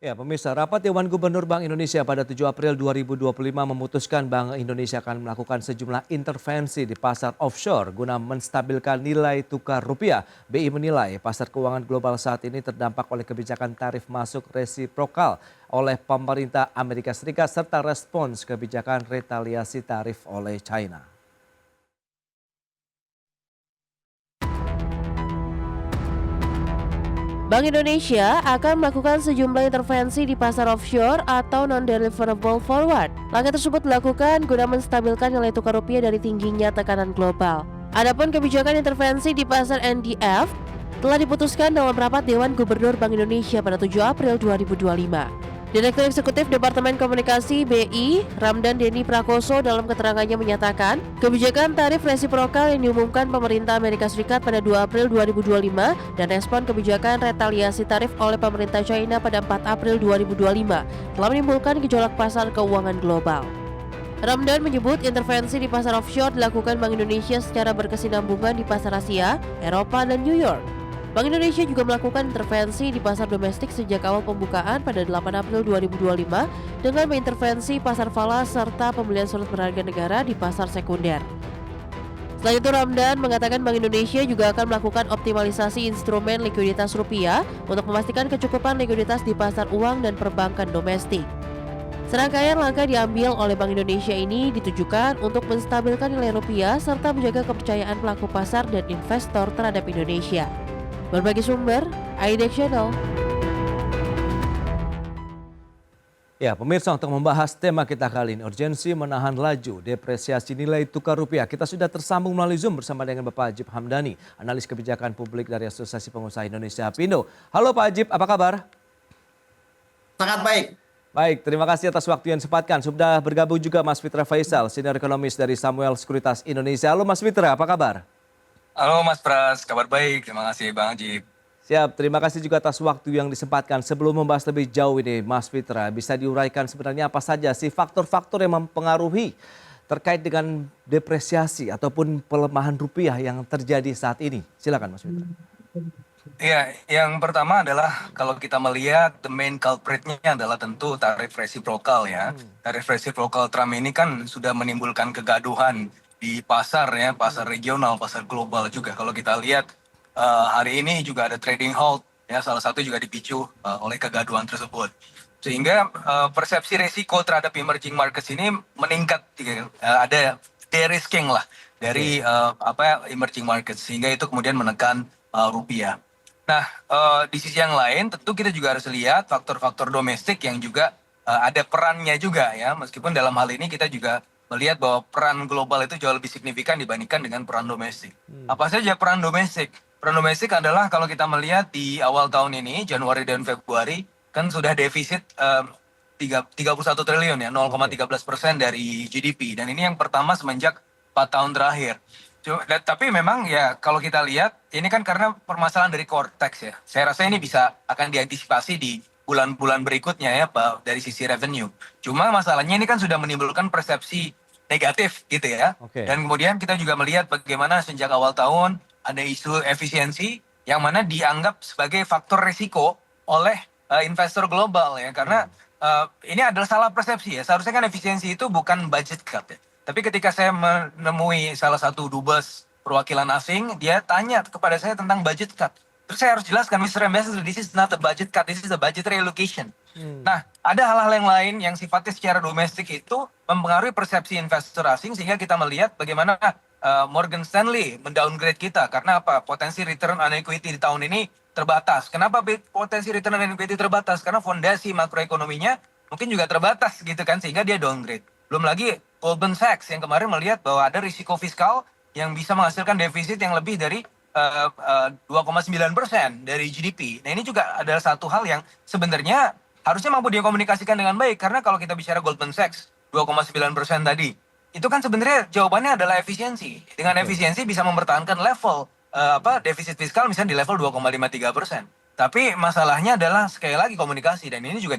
Ya, pemirsa, rapat Dewan Gubernur Bank Indonesia pada 7 April 2025 memutuskan Bank Indonesia akan melakukan sejumlah intervensi di pasar offshore guna menstabilkan nilai tukar rupiah. BI menilai pasar keuangan global saat ini terdampak oleh kebijakan tarif masuk resiprokal oleh pemerintah Amerika Serikat serta respons kebijakan retaliasi tarif oleh China. Bank Indonesia akan melakukan sejumlah intervensi di pasar offshore atau non-deliverable forward. Langkah tersebut dilakukan guna menstabilkan nilai tukar rupiah dari tingginya tekanan global. Adapun kebijakan intervensi di pasar NDF telah diputuskan dalam rapat Dewan Gubernur Bank Indonesia pada 7 April 2025. Direktur Eksekutif Departemen Komunikasi BI, Ramdan Denny Prakoso dalam keterangannya menyatakan, kebijakan tarif resiprokal yang diumumkan pemerintah Amerika Serikat pada 2 April 2025 dan respon kebijakan retaliasi tarif oleh pemerintah China pada 4 April 2025 telah menimbulkan gejolak pasar keuangan global. Ramdan menyebut intervensi di pasar offshore dilakukan Bank Indonesia secara berkesinambungan di pasar Asia, Eropa, dan New York. Bank Indonesia juga melakukan intervensi di pasar domestik sejak awal pembukaan pada 8 April 2025 dengan mengintervensi pasar falas serta pembelian surat berharga negara di pasar sekunder. Selain itu, Ramdan mengatakan Bank Indonesia juga akan melakukan optimalisasi instrumen likuiditas rupiah untuk memastikan kecukupan likuiditas di pasar uang dan perbankan domestik. Serangkaian langkah diambil oleh Bank Indonesia ini ditujukan untuk menstabilkan nilai rupiah serta menjaga kepercayaan pelaku pasar dan investor terhadap Indonesia. Berbagai sumber, IDX Channel. Ya, pemirsa, untuk membahas tema kita kali ini, urgensi menahan laju depresiasi nilai tukar rupiah. Kita sudah tersambung melalui Zoom bersama dengan Bapak Ajib Hamdani, analis kebijakan publik dari Asosiasi Pengusaha Indonesia Apindo. Halo Pak Ajib, apa kabar? Sangat baik. Baik, terima kasih atas waktu yang disempatkan. Sudah bergabung juga Mas Fitra Faisal, senior ekonomis dari Samuel Sekuritas Indonesia. Halo Mas Fitra, apa kabar? Halo Mas Pras, kabar baik. Terima kasih Bang Ajib. Siap, terima kasih juga atas waktu yang disempatkan. Sebelum membahas lebih jauh ini, Mas Fitra, bisa diuraikan sebenarnya apa saja sih faktor-faktor yang mempengaruhi terkait dengan depresiasi ataupun pelemahan rupiah yang terjadi saat ini? Silakan Mas Fitra. Ya, yang pertama adalah kalau kita melihat the main culprit-nya adalah tentu tarif resiprokal ya. Tarif resiprokal Trump ini kan sudah menimbulkan kegaduhan di pasar ya, pasar regional, pasar global juga. Kalau kita lihat hari ini juga ada trading halt ya, salah satu juga dipicu oleh kegaduhan tersebut. Sehingga persepsi risiko terhadap emerging markets ini meningkat, ada de-risking lah dari emerging markets, sehingga itu kemudian menekan rupiah. Nah, di sisi yang lain tentu kita juga harus lihat faktor-faktor domestik yang juga ada perannya juga ya, meskipun dalam hal ini kita juga melihat bahwa peran global itu jauh lebih signifikan dibandingkan dengan peran domestik. Apa saja peran domestik? Peran domestik adalah kalau kita melihat di awal tahun ini, Januari dan Februari, kan sudah defisit 31 triliun ya, 0,13% dari GDP. Dan ini yang pertama semenjak 4 tahun terakhir. Tapi memang ya kalau kita lihat, ini kan karena permasalahan dari core tax ya. Saya rasa ini akan diantisipasi di bulan-bulan berikutnya ya Pak, dari sisi revenue. Cuma masalahnya ini kan sudah menimbulkan persepsi negatif gitu ya. Dan kemudian kita juga melihat bagaimana sejak awal tahun ada isu efisiensi yang mana dianggap sebagai faktor risiko oleh investor global ya. Karena ini adalah salah persepsi ya. Seharusnya kan efisiensi itu bukan budget cut ya. Tapi ketika saya menemui salah satu dubes perwakilan asing, dia tanya kepada saya tentang budget cut. Terus saya harus jelaskan, Mr. Ambassador, this is not a budget cut, this is a budgetary allocation. Nah, ada hal-hal yang lain yang sifatnya secara domestik itu mempengaruhi persepsi investor asing, sehingga kita melihat bagaimana Morgan Stanley mendowngrade kita. Karena apa? Potensi return on equity di tahun ini terbatas. Kenapa potensi return on equity terbatas? Karena fondasi makroekonominya mungkin juga terbatas gitu kan, sehingga dia downgrade. Belum lagi Goldman Sachs yang kemarin melihat bahwa ada risiko fiskal yang bisa menghasilkan defisit yang lebih dari 2,9% dari GDP. Nah ini juga adalah satu hal yang sebenarnya harusnya mampu dikomunikasikan dengan baik. Karena kalau kita bicara Goldman Sachs 2,9% tadi, itu kan sebenarnya jawabannya adalah efisiensi. Dengan efisiensi bisa mempertahankan level defisit fiskal misalnya di level 2,53%. Tapi masalahnya adalah sekali lagi komunikasi, dan ini juga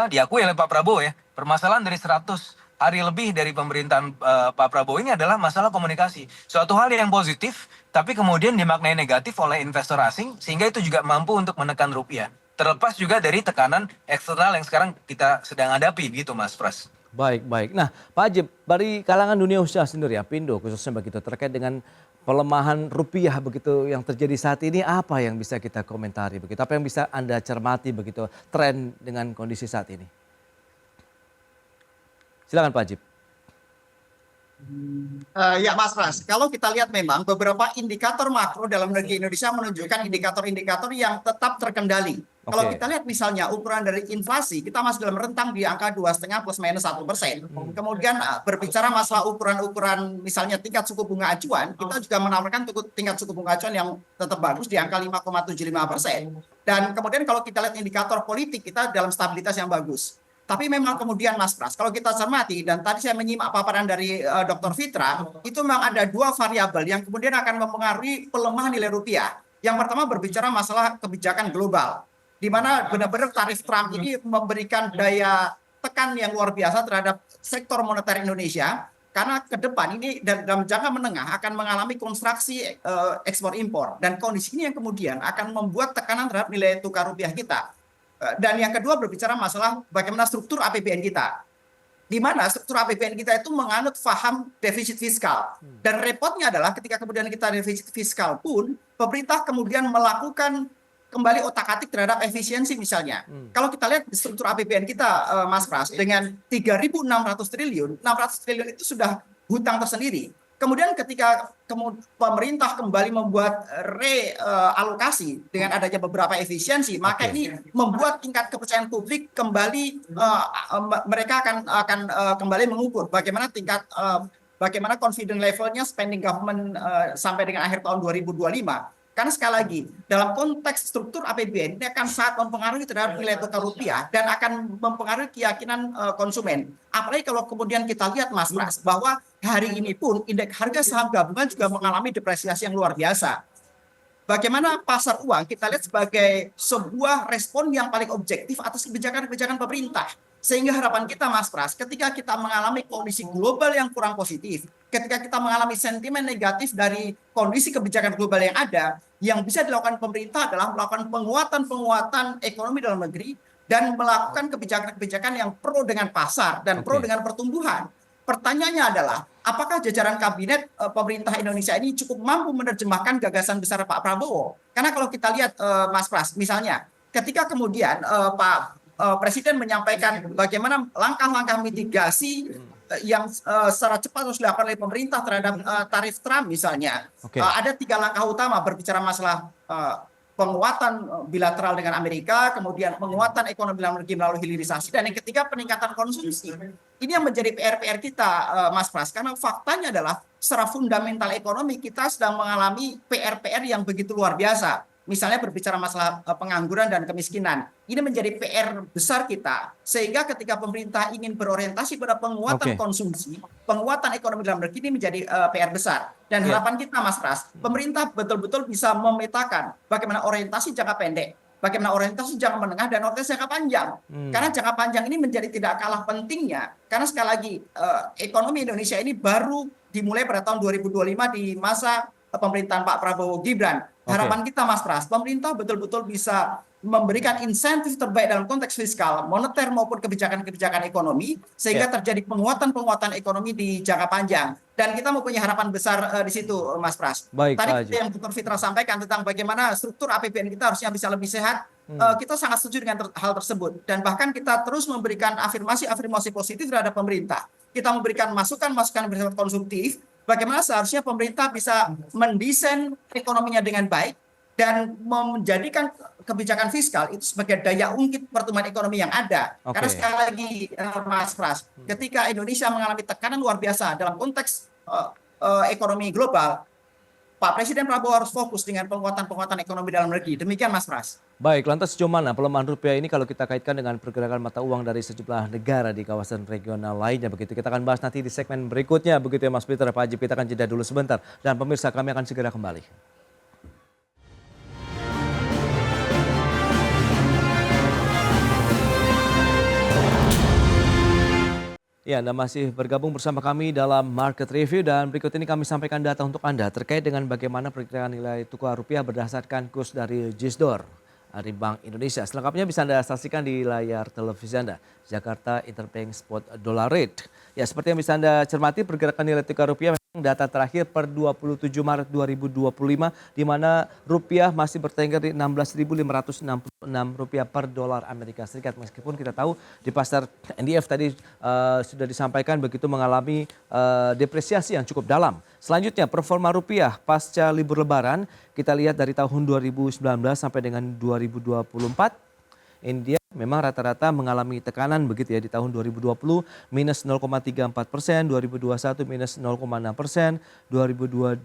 diakui oleh Pak Prabowo ya. Permasalahan dari 100 hari lebih dari pemerintahan Pak Prabowo ini adalah masalah komunikasi. Suatu hal yang positif, tapi kemudian dimaknai negatif oleh investor asing, sehingga itu juga mampu untuk menekan rupiah. terlepas juga dari tekanan eksternal yang sekarang kita sedang hadapi gitu Mas Pras. Baik, baik. Nah, Pak Ajib, dari kalangan dunia usaha sendiri, Apindo khususnya begitu, terkait dengan pelemahan rupiah begitu yang terjadi saat ini, apa yang bisa kita komentari begitu? Apa yang bisa Anda cermati begitu tren dengan kondisi saat ini? Silakan Pak Ajib. Ya Mas Pras, kalau kita lihat memang beberapa indikator makro dalam negeri Indonesia menunjukkan indikator-indikator yang tetap terkendali. Kalau Oke. kita lihat misalnya ukuran dari inflasi, kita masih dalam rentang di angka 2,5 plus minus 1%. Kemudian berbicara masalah ukuran-ukuran misalnya tingkat suku bunga acuan, kita juga menawarkan tingkat suku bunga acuan yang tetap bagus di angka 5,75%. Dan kemudian kalau kita lihat indikator politik, kita dalam stabilitas yang bagus. Tapi memang kemudian Mas Pras, kalau kita cermati dan tadi saya menyimak paparan dari Dr. Fitra, itu memang ada dua variabel yang kemudian akan mempengaruhi pelemahan nilai rupiah. Yang pertama berbicara masalah kebijakan global, di mana benar-benar tarif Trump ini memberikan daya tekan yang luar biasa terhadap sektor moneter Indonesia, karena ke depan ini dalam jangka menengah akan mengalami konstruksi ekspor impor, dan kondisi ini yang kemudian akan membuat tekanan terhadap nilai tukar rupiah kita. Dan yang kedua berbicara masalah bagaimana struktur APBN kita. Di mana struktur APBN kita itu menganut paham defisit fiskal. Dan repotnya adalah ketika kemudian kita defisit fiskal pun, pemerintah kemudian melakukan kembali otak-atik terhadap efisiensi misalnya. Kalau kita lihat di struktur APBN kita, Mas Pras, dengan 3.600 triliun, 600 triliun itu sudah hutang tersendiri. Kemudian ketika pemerintah kembali membuat realokasi dengan adanya beberapa efisiensi, maka ini membuat tingkat kepercayaan publik kembali, mereka akan kembali mengukur bagaimana bagaimana confidence levelnya spending government sampai dengan akhir tahun 2025. Karena sekali lagi, dalam konteks struktur APBN ini akan sangat mempengaruhi terhadap nilai tukar rupiah dan akan mempengaruhi keyakinan konsumen. Apalagi kalau kemudian kita lihat Mas Pras, bahwa hari ini pun indeks harga saham gabungan juga mengalami depresiasi yang luar biasa. Bagaimana pasar uang kita lihat sebagai sebuah respon yang paling objektif atas kebijakan-kebijakan pemerintah. Sehingga harapan kita Mas Pras, ketika kita mengalami kondisi global yang kurang positif, ketika kita mengalami sentimen negatif dari kondisi kebijakan global yang ada, yang bisa dilakukan pemerintah adalah melakukan penguatan ekonomi dalam negeri dan melakukan kebijakan-kebijakan yang pro dengan pasar dan pro dengan pertumbuhan. Pertanyaannya adalah, apakah jajaran kabinet pemerintah Indonesia ini cukup mampu menerjemahkan gagasan besar Pak Prabowo? Karena kalau kita lihat Mas Pras, misalnya ketika kemudian Pak Presiden menyampaikan bagaimana langkah-langkah mitigasi yang secara cepat harus dilakukan oleh pemerintah terhadap tarif Trump misalnya. Ada 3 langkah utama berbicara masalah penguatan bilateral dengan Amerika, kemudian penguatan ekonomi dalam negeri melalui hilirisasi, dan yang ketiga peningkatan konsumsi. Ini yang menjadi PR kita, Mas Pras, karena faktanya adalah secara fundamental ekonomi kita sedang mengalami PR yang begitu luar biasa. Misalnya berbicara masalah pengangguran dan kemiskinan. Ini menjadi PR besar kita. Sehingga ketika pemerintah ingin berorientasi pada penguatan konsumsi, penguatan ekonomi dalam negeri ini menjadi PR besar. Dan harapan kita Mas Pras, pemerintah betul-betul bisa memetakan bagaimana orientasi jangka pendek, bagaimana orientasi jangka menengah, dan orientasi jangka panjang. Karena jangka panjang ini menjadi tidak kalah pentingnya. Karena sekali lagi, ekonomi Indonesia ini baru dimulai pada tahun 2025 di masa pemerintahan Pak Prabowo Gibran. Harapan kita Mas Pras, pemerintah betul-betul bisa memberikan insentif terbaik dalam konteks fiskal, moneter maupun kebijakan-kebijakan ekonomi, sehingga terjadi penguatan ekonomi di jangka panjang. Dan kita mempunyai harapan besar di situ Mas Pras. Tadi yang Dr. Fitra sampaikan tentang bagaimana struktur APBN kita harusnya bisa lebih sehat, kita sangat setuju dengan hal tersebut. Dan bahkan kita terus memberikan afirmasi positif terhadap pemerintah. Kita memberikan masukan-masukan bersifat konsumtif, bagaimana seharusnya pemerintah bisa mendesain ekonominya dengan baik dan menjadikan kebijakan fiskal itu sebagai daya ungkit pertumbuhan ekonomi yang ada. Karena sekali lagi Mas Pras, ketika Indonesia mengalami tekanan luar biasa dalam konteks ekonomi global, Pak Presiden Prabowo harus fokus dengan penguatan ekonomi dalam negeri. Demikian Mas Pras. Baik, lantas sejauh mana pelemahan rupiah ini kalau kita kaitkan dengan pergerakan mata uang dari sejumlah negara di kawasan regional lainnya begitu. Kita akan bahas nanti di segmen berikutnya begitu ya Mas Peter, Pak Ajib. Kita akan jeda dulu sebentar dan pemirsa kami akan segera kembali. Ya, Anda masih bergabung bersama kami dalam Market Review dan berikut ini kami sampaikan data untuk Anda terkait dengan bagaimana perkiraan nilai tukar rupiah berdasarkan kurs dari JISDOR. dari Bank Indonesia. Selengkapnya bisa Anda saksikan di layar televisi Anda. Jakarta Interbank Spot Dollar Rate. Ya, seperti yang bisa Anda cermati, pergerakan nilai tukar rupiah memang data terakhir per 27 Maret 2025 di mana rupiah masih bertengger di Rp16.566 per dolar Amerika Serikat. Meskipun kita tahu di pasar NDF tadi sudah disampaikan begitu mengalami depresiasi yang cukup dalam. Selanjutnya performa rupiah pasca libur lebaran kita lihat dari tahun 2019 sampai dengan 2024. India memang rata-rata mengalami tekanan begitu ya di tahun 2020 minus 0,34%, 2021 minus 0,6%, 2022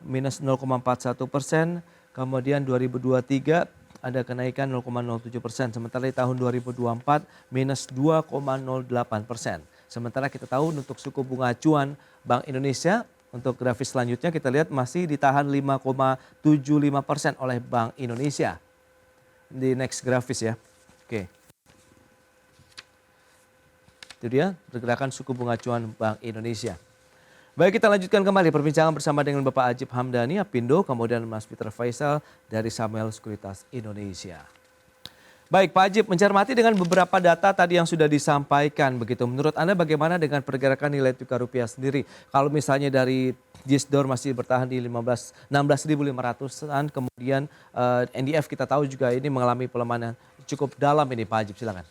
minus 0,41%, kemudian 2023 ada kenaikan 0,07%, sementara di tahun 2024 minus 2,08%. Sementara kita tahu untuk suku bunga acuan Bank Indonesia untuk grafis selanjutnya kita lihat masih ditahan 5,75% oleh Bank Indonesia. Di next grafis ya. Oke. Itu dia pergerakan suku bunga acuan Bank Indonesia. Baik, kita lanjutkan kembali perbincangan bersama dengan Bapak Ajib Hamdani, Apindo, kemudian Mas Peter Faisal dari Samuel Sekuritas Indonesia. Baik, Pak Ajib, mencermati dengan beberapa data tadi yang sudah disampaikan begitu. Menurut Anda bagaimana dengan pergerakan nilai tukar rupiah sendiri? Kalau misalnya dari GISDOR masih bertahan di 16.500-an, kemudian NDF kita tahu juga ini mengalami pelemahan yang cukup dalam ini, Pak Ajib, silakan.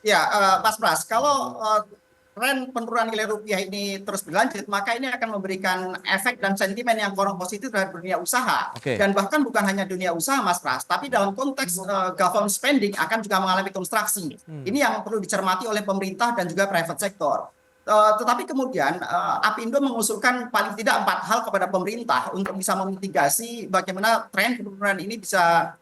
Ya, Mas Pras, kalau tren penurunan nilai rupiah ini terus berlanjut, maka ini akan memberikan efek dan sentimen yang kurang positif terhadap dunia usaha. Oke. Dan bahkan bukan hanya dunia usaha, Mas Pras, tapi dalam konteks government spending akan juga mengalami konstruksi. Ini yang perlu dicermati oleh pemerintah dan juga private sector. Tetapi kemudian Apindo mengusulkan paling tidak 4 hal kepada pemerintah untuk bisa memitigasi bagaimana tren penurunan ini bisa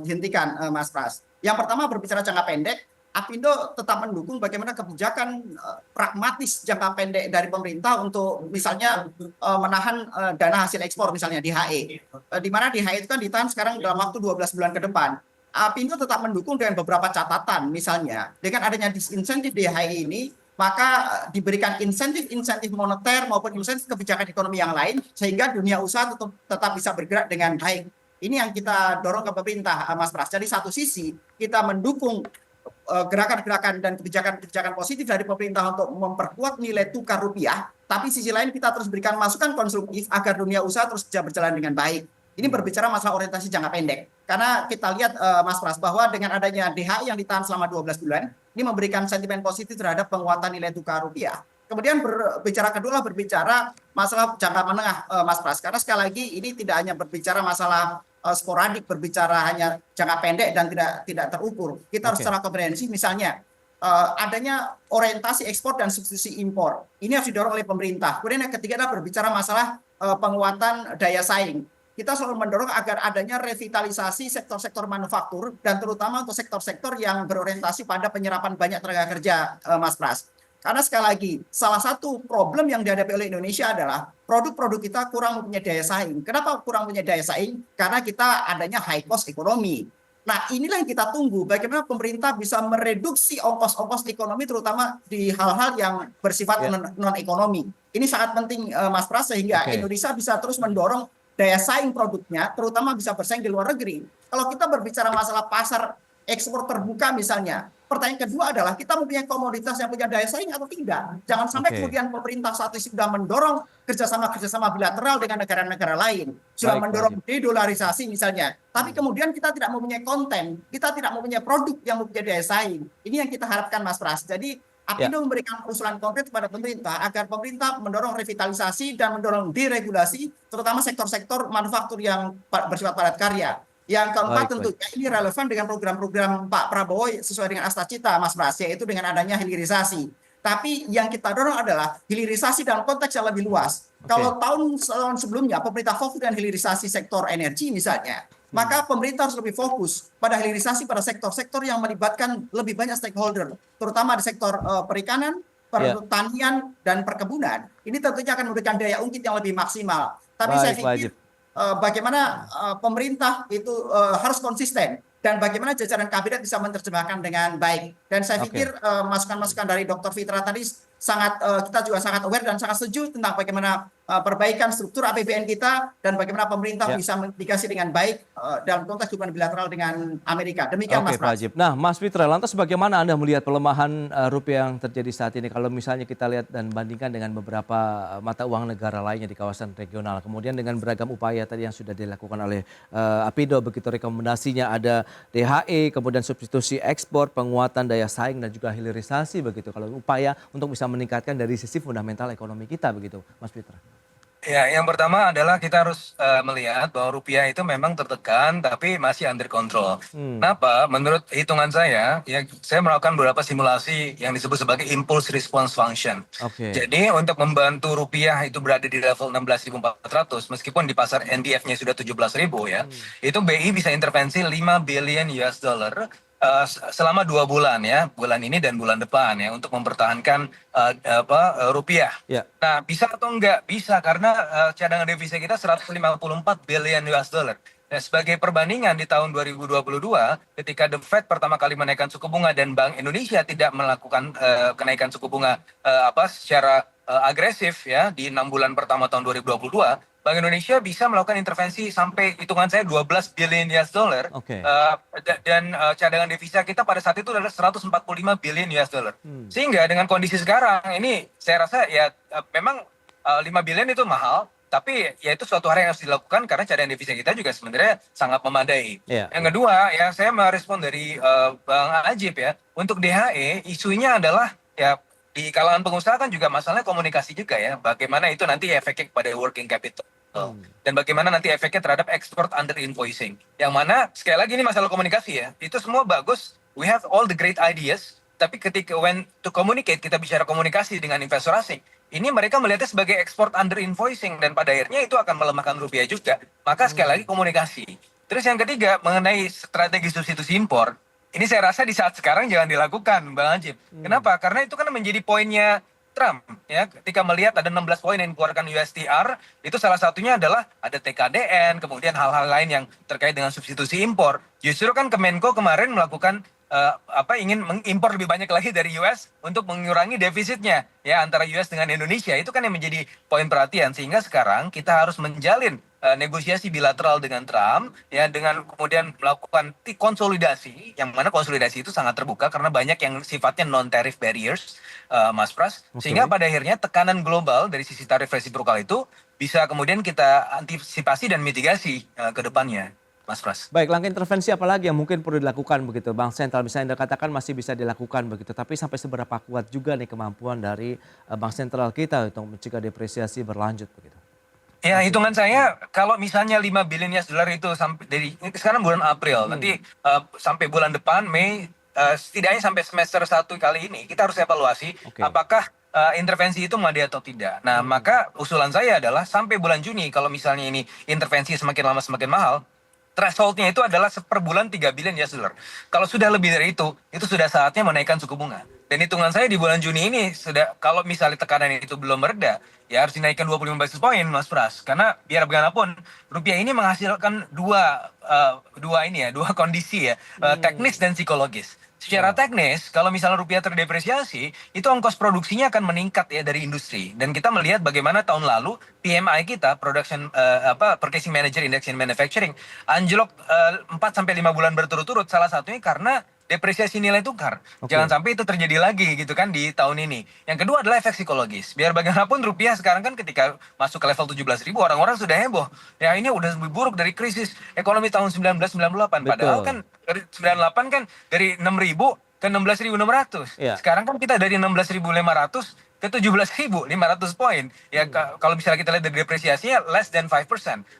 dihentikan, Mas Pras. Yang pertama berbicara jangka pendek, Apindo tetap mendukung bagaimana kebijakan pragmatis jangka pendek dari pemerintah untuk misalnya menahan dana hasil ekspor misalnya DHE. Di mana DHE itu kan ditahan sekarang dalam waktu 12 bulan ke depan. Apindo tetap mendukung dengan beberapa catatan, misalnya dengan adanya disinsentif DHE ini, maka diberikan insentif moneter maupun insentif kebijakan ekonomi yang lain sehingga dunia usaha tetap bisa bergerak dengan baik. Ini yang kita dorong ke pemerintah, Mas Pras. Jadi satu sisi kita mendukung gerakan-gerakan dan kebijakan-kebijakan positif dari pemerintah untuk memperkuat nilai tukar rupiah, tapi sisi lain kita terus berikan masukan konstruktif agar dunia usaha terus bisa berjalan dengan baik. Ini berbicara masalah orientasi jangka pendek. Karena kita lihat Mas Pras bahwa dengan adanya DHI yang ditahan selama 12 bulan, ini memberikan sentimen positif terhadap penguatan nilai tukar rupiah. Kemudian berbicara kedua berbicara masalah jangka menengah, Mas Pras. Karena sekali lagi ini tidak hanya berbicara masalah sporadik, berbicara hanya jangka pendek dan tidak terukur. Kita harus secara komprehensif, misalnya adanya orientasi ekspor dan substitusi impor. Ini harus didorong oleh pemerintah. Kemudian yang ketiga adalah berbicara masalah penguatan daya saing. Kita selalu mendorong agar adanya revitalisasi sektor-sektor manufaktur dan terutama untuk sektor-sektor yang berorientasi pada penyerapan banyak tenaga kerja, Mas Pras. Karena sekali lagi, salah satu problem yang dihadapi oleh Indonesia adalah produk-produk kita kurang mempunyai daya saing. Kenapa kurang mempunyai daya saing? Karena kita adanya high cost ekonomi. Nah, inilah yang kita tunggu, bagaimana pemerintah bisa mereduksi ongkos-ongkos ekonomi terutama di hal-hal yang bersifat non-ekonomi. Ini sangat penting, Mas Pras, sehingga Indonesia bisa terus mendorong daya saing produknya, terutama bisa bersaing di luar negeri. Kalau kita berbicara masalah pasar ekspor terbuka misalnya, pertanyaan kedua adalah kita mempunyai komoditas yang punya daya saing atau tidak. Jangan sampai kemudian pemerintah saat ini sudah mendorong kerjasama bilateral dengan negara-negara lain, sudah mendorong dedolarisasi misalnya, tapi kemudian kita tidak mempunyai konten, kita tidak mempunyai produk yang mempunyai daya saing. Ini yang kita harapkan, Mas Pras. Jadi Apindo memberikan usulan konkret kepada pemerintah agar pemerintah mendorong revitalisasi dan mendorong deregulasi, terutama sektor-sektor manufaktur yang bersifat padat karya. Yang keempat tentunya ini relevan dengan program-program Pak Prabowo sesuai dengan Astacita, Mas Pras, yaitu dengan adanya hilirisasi. Tapi yang kita dorong adalah hilirisasi dalam konteks yang lebih luas. Kalau tahun sebelumnya pemerintah fokus dengan hilirisasi sektor energi misalnya, maka pemerintah harus lebih fokus pada hilirisasi pada sektor-sektor yang melibatkan lebih banyak stakeholder, terutama di sektor perikanan, pertanian, dan perkebunan. Ini tentunya akan memberikan daya ungkit yang lebih maksimal. Tapi saya pikir bagaimana pemerintah itu harus konsisten dan bagaimana jajaran kabinet bisa menerjemahkan dengan baik. Dan saya pikir masukan-masukan dari Dr. Fitra tadi kita juga sangat aware dan sangat setuju tentang bagaimana perbaikan struktur APBN kita dan bagaimana pemerintah bisa mitigasi dengan baik dalam konteks hubungan bilateral dengan Amerika. Demikian Oke, Mas Pak Pras. Ajib. Nah, Mas Fitra, lantas bagaimana Anda melihat pelemahan rupiah yang terjadi saat ini? Kalau misalnya kita lihat dan bandingkan dengan beberapa mata uang negara lainnya di kawasan regional, kemudian dengan beragam upaya tadi yang sudah dilakukan oleh Apindo, begitu rekomendasinya ada DHE, kemudian substitusi ekspor, penguatan daya saing dan juga hilirisasi begitu. Kalau upaya untuk bisa meningkatkan dari sisi fundamental ekonomi kita begitu, Mas Fitra. Ya, yang pertama adalah kita harus melihat bahwa rupiah itu memang tertekan tapi masih under control. Kenapa? Menurut hitungan saya, ya saya melakukan beberapa simulasi yang disebut sebagai impulse response function. Oke. Jadi untuk membantu rupiah itu berada di level 16.400 meskipun di pasar NDF-nya sudah 17.000 ya, itu BI bisa intervensi 5 billion US dollar selama 2 bulan ya, bulan ini dan bulan depan ya, untuk mempertahankan rupiah. Ya. Nah, bisa atau enggak? Bisa, karena cadangan devisa kita 154 billion US dollar. Nah, sebagai perbandingan di tahun 2022, ketika The Fed pertama kali menaikkan suku bunga dan Bank Indonesia tidak melakukan kenaikan suku bunga secara agresif ya di 6 bulan pertama tahun 2022, Bank Indonesia bisa melakukan intervensi sampai hitungan saya 12 billion US dollar. Oke. Dan cadangan devisa kita pada saat itu adalah 145 billion US dollar. Sehingga dengan kondisi sekarang ini saya rasa ya memang 5 billion itu mahal, tapi ya itu suatu hal yang harus dilakukan karena cadangan devisa kita juga sebenarnya sangat memadai. Yeah. Yang kedua ya saya merespon dari Bang Ajib ya, untuk DHE isunya adalah ya di kalangan pengusaha kan juga masalahnya komunikasi juga ya, bagaimana itu nanti efeknya kepada working capital. Dan bagaimana nanti efeknya terhadap export under invoicing. Yang mana sekali lagi ini masalah komunikasi ya. Itu semua bagus. We have all the great ideas. Tapi ketika when to communicate, kita bicara komunikasi dengan investor asing. Ini mereka melihatnya sebagai export under invoicing. Dan pada akhirnya itu akan melemahkan rupiah juga. Maka sekali lagi komunikasi. Terus yang ketiga mengenai strategi substitusi impor. Ini saya rasa di saat sekarang jangan dilakukan Bang Ajib. Kenapa? Karena itu kan menjadi poinnya Trump ya, ketika melihat ada 16 poin yang dikeluarkan USTR, itu salah satunya adalah ada TKDN, kemudian hal-hal lain yang terkait dengan substitusi impor. Justru kan Kemenko kemarin melakukan ingin mengimpor lebih banyak lagi dari US untuk mengurangi defisitnya ya antara US dengan Indonesia. Itu kan yang menjadi poin perhatian, sehingga sekarang kita harus menjalin negosiasi bilateral dengan Trump ya, dengan kemudian melakukan konsolidasi, yang mana konsolidasi itu sangat terbuka karena banyak yang sifatnya non tariff barriers, Mas Pras, sehingga pada akhirnya tekanan global dari sisi tarif resiprokal itu bisa kemudian kita antisipasi dan mitigasi ke depannya, Mas Pras. Baik, langkah intervensi apa lagi yang mungkin perlu dilakukan begitu, Bank Sentral? Misalnya Anda katakan masih bisa dilakukan begitu, tapi sampai seberapa kuat juga nih kemampuan dari Bank Sentral kita untuk mencegah depresiasi berlanjut begitu? Ya, hitungan saya kalau misalnya 5 billion US dollar itu sampai dari sekarang bulan April, nanti sampai bulan depan Mei, setidaknya sampai semester 1 kali ini kita harus evaluasi apakah intervensi itu memadai atau tidak. Nah, maka usulan saya adalah sampai bulan Juni, kalau misalnya ini intervensi semakin lama semakin mahal, thresholdnya itu adalah per bulan 3 billion US dollar. Kalau sudah lebih dari itu sudah saatnya menaikkan suku bunga. Dan hitungan saya di bulan Juni ini sudah, kalau misalnya tekanan itu belum mereda, ya harus dinaikkan 25 basis point, Mas Pras. Karena biar bagaimanapun rupiah ini menghasilkan dua kondisi ya, teknis dan psikologis. Secara teknis, kalau misalnya rupiah terdepresiasi, itu ongkos produksinya akan meningkat ya dari industri. Dan kita melihat bagaimana tahun lalu PMI kita, Purchasing Manager Index in Manufacturing, anjlok 4 sampai 5 bulan berturut-turut. Salah satunya karena depresiasi nilai tukar. Jangan sampai itu terjadi lagi gitu kan di tahun ini. Yang kedua adalah efek psikologis. Biar bagaimanapun rupiah sekarang kan ketika masuk ke level 17.000 orang-orang sudah heboh. Ya ini udah lebih buruk dari krisis ekonomi tahun 1998. Padahal kan dari 98 kan dari 6.000 ke 16.600. Sekarang kan kita dari 16.500 ke 17.500 poin. Ya kalau misalnya kita lihat dari depresiasinya less than 5%.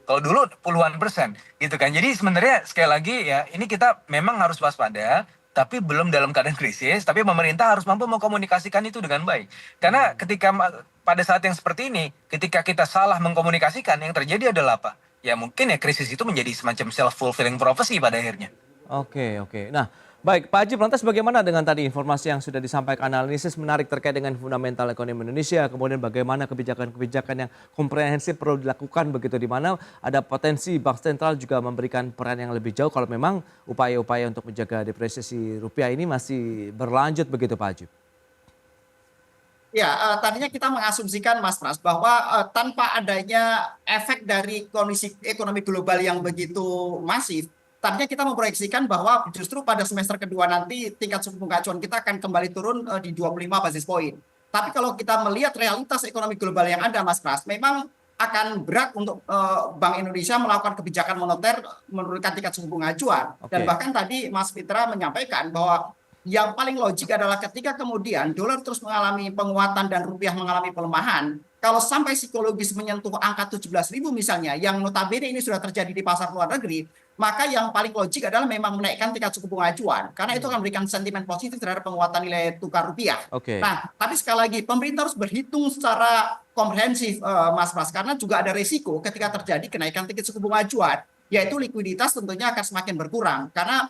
Kalau dulu puluhan persen gitu kan. Jadi sebenarnya sekali lagi ya ini kita memang harus waspada, tapi belum dalam keadaan krisis, tapi pemerintah harus mampu mengkomunikasikan itu dengan baik. Karena ketika pada saat yang seperti ini, ketika kita salah mengkomunikasikan, yang terjadi adalah apa? Ya mungkin ya krisis itu menjadi semacam self-fulfilling prophecy pada akhirnya. Oke. Nah, baik Pak Ajib, lantas bagaimana dengan tadi informasi yang sudah disampaikan, analisis menarik terkait dengan fundamental ekonomi Indonesia, kemudian bagaimana kebijakan-kebijakan yang komprehensif perlu dilakukan begitu, di mana ada potensi Bank Sentral juga memberikan peran yang lebih jauh kalau memang upaya-upaya untuk menjaga depresiasi rupiah ini masih berlanjut begitu Pak Ajib? Tadinya kita mengasumsikan Mas Pras bahwa tanpa adanya efek dari kondisi ekonomi global yang begitu masif, tadinya kita memproyeksikan bahwa justru pada semester kedua nanti tingkat suku bunga acuan kita akan kembali turun di 25 basis poin. Tapi kalau kita melihat realitas ekonomi global yang ada, Mas Pras, memang akan berat untuk Bank Indonesia melakukan kebijakan moneter menurunkan tingkat suku bunga acuan. Dan bahkan tadi Mas Fitra menyampaikan bahwa yang paling logik adalah ketika kemudian dolar terus mengalami penguatan dan rupiah mengalami pelemahan, kalau sampai psikologis menyentuh angka 17.000 misalnya, yang notabene ini sudah terjadi di pasar luar negeri, maka yang paling logik adalah memang menaikkan tingkat suku bunga acuan, karena itu akan memberikan sentimen positif terhadap penguatan nilai tukar rupiah. Nah, tapi sekali lagi pemerintah harus berhitung secara komprehensif, Mas Pras, karena juga ada risiko ketika terjadi kenaikan tingkat suku bunga acuan, yaitu likuiditas tentunya akan semakin berkurang, karena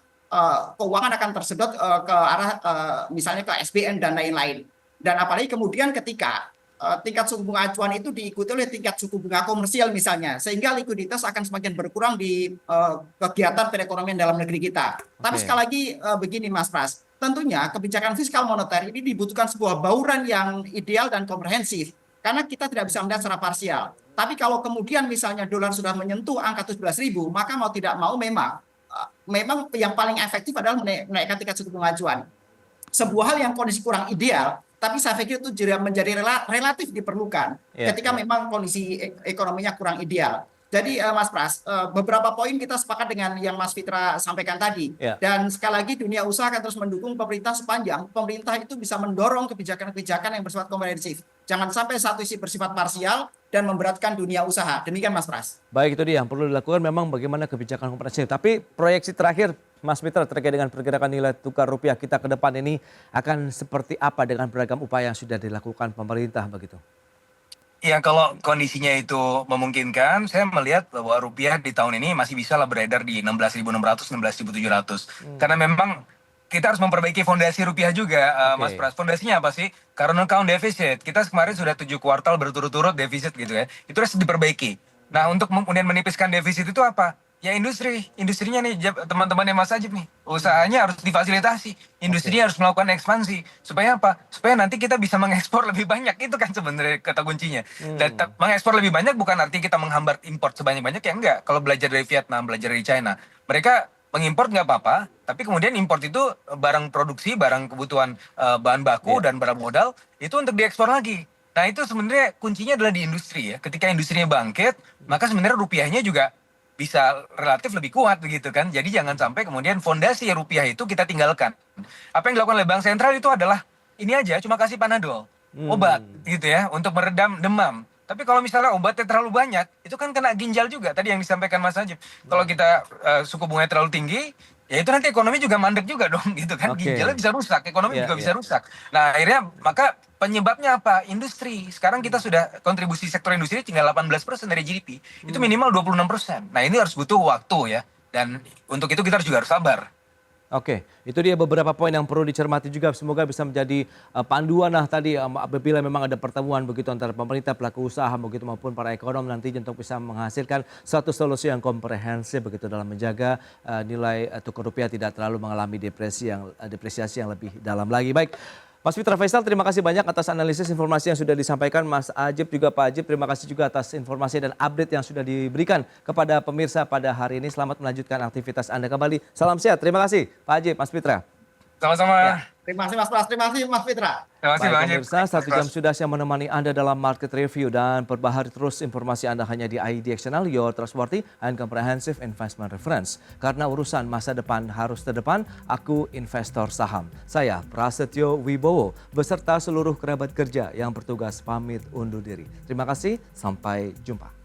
keuangan akan tersedot ke arah misalnya ke SBN dan lain-lain. Dan apalagi kemudian ketika tingkat suku bunga acuan itu diikuti oleh tingkat suku bunga komersial misalnya, sehingga likuiditas akan semakin berkurang di kegiatan perekonomian dalam negeri kita. Tapi sekali lagi begini Mas Pras, tentunya kebijakan fiskal moneter ini dibutuhkan sebuah bauran yang ideal dan komprehensif, karena kita tidak bisa melihat secara parsial. Tapi kalau kemudian misalnya dolar sudah menyentuh angka 17.000, maka mau tidak mau memang yang paling efektif adalah menaikkan tingkat suku bunga acuan. Sebuah hal yang kondisi kurang ideal, tapi saya pikir itu menjadi relatif diperlukan ketika memang kondisi ekonominya kurang ideal. Jadi Mas Pras, beberapa poin kita sepakat dengan yang Mas Fitra sampaikan tadi. Dan sekali lagi dunia usaha akan terus mendukung pemerintah sepanjang pemerintah itu bisa mendorong kebijakan-kebijakan yang bersifat komprehensif. Jangan sampai satu isi bersifat parsial dan memberatkan dunia usaha. Demikian Mas Pras. Baik, itu dia yang perlu dilakukan memang bagaimana kebijakan komprehensif. Tapi proyeksi terakhir Mas Fitra terkait dengan pergerakan nilai tukar rupiah kita ke depan ini akan seperti apa dengan beragam upaya yang sudah dilakukan pemerintah begitu? Ya kalau kondisinya itu memungkinkan, saya melihat bahwa rupiah di tahun ini masih bisa lah beredar di 16.600, 16.700. Karena memang kita harus memperbaiki fondasi rupiah juga, Mas Pras. Fondasinya apa sih? Current account deficit. Kita kemarin sudah 7 kuartal berturut-turut defisit gitu ya. Itu harus diperbaiki. Nah untuk kemudian menipiskan defisit itu apa? Ya industrinya nih teman-temannya Mas Ajib nih, usahanya harus difasilitasi, industrinya harus melakukan ekspansi, supaya apa? Supaya nanti kita bisa mengekspor lebih banyak, itu kan sebenarnya kata kuncinya. Dan mengekspor lebih banyak bukan artinya kita menghambat import sebanyak-banyak, ya enggak. Kalau belajar dari Vietnam, belajar dari China, mereka mengimpor nggak apa-apa, tapi kemudian import itu barang produksi, barang kebutuhan bahan baku dan barang modal, itu untuk diekspor lagi. Nah itu sebenarnya kuncinya adalah di industri ya, ketika industrinya bangkit, maka sebenarnya rupiahnya juga bisa relatif lebih kuat begitu kan. Jadi jangan sampai kemudian fondasi rupiah itu kita tinggalkan. Apa yang dilakukan oleh Bank Sentral itu adalah ini aja, cuma kasih Panadol, obat gitu ya, untuk meredam demam. Tapi kalau misalnya obatnya terlalu banyak, itu kan kena ginjal juga. Tadi yang disampaikan Mas Ajib. Kalau kita suku bunganya terlalu tinggi, ya itu nanti ekonomi juga mandek juga dong gitu kan. Ginjalnya bisa rusak, ekonomi juga bisa rusak. Nah akhirnya maka penyebabnya apa? Industri. Sekarang kita sudah kontribusi sektor industri tinggal 18% dari GDP. Itu minimal 26%. Nah ini harus butuh waktu ya. Dan untuk itu kita juga harus sabar. Oke, itu dia beberapa poin yang perlu dicermati juga. Semoga bisa menjadi panduan lah tadi apabila memang ada pertemuan begitu antara pemerintah, pelaku usaha begitu maupun para ekonom nanti untuk bisa menghasilkan suatu solusi yang komprehensif begitu dalam menjaga nilai tukar rupiah tidak terlalu mengalami depresiasi yang lebih dalam lagi. Baik. Mas Fitra Faisal, terima kasih banyak atas analisis informasi yang sudah disampaikan. Mas Ajib juga Pak Ajib, terima kasih juga atas informasi dan update yang sudah diberikan kepada pemirsa pada hari ini. Selamat melanjutkan aktivitas Anda kembali. Salam sehat, terima kasih Pak Ajib, Mas Fitra. Sama-sama. Terima kasih Mas Pras, terima kasih Mas Fitra. Terima kasih Bang Ajib. Pemirsa, 1 jam sudah saya menemani Anda dalam market review dan perbaharui terus informasi Anda hanya di IDX Channel, your trustworthy and comprehensive investment reference. Karena urusan masa depan harus terdepan, aku investor saham. Saya Prasetyo Wibowo beserta seluruh kerabat kerja yang bertugas pamit undur diri. Terima kasih, sampai jumpa.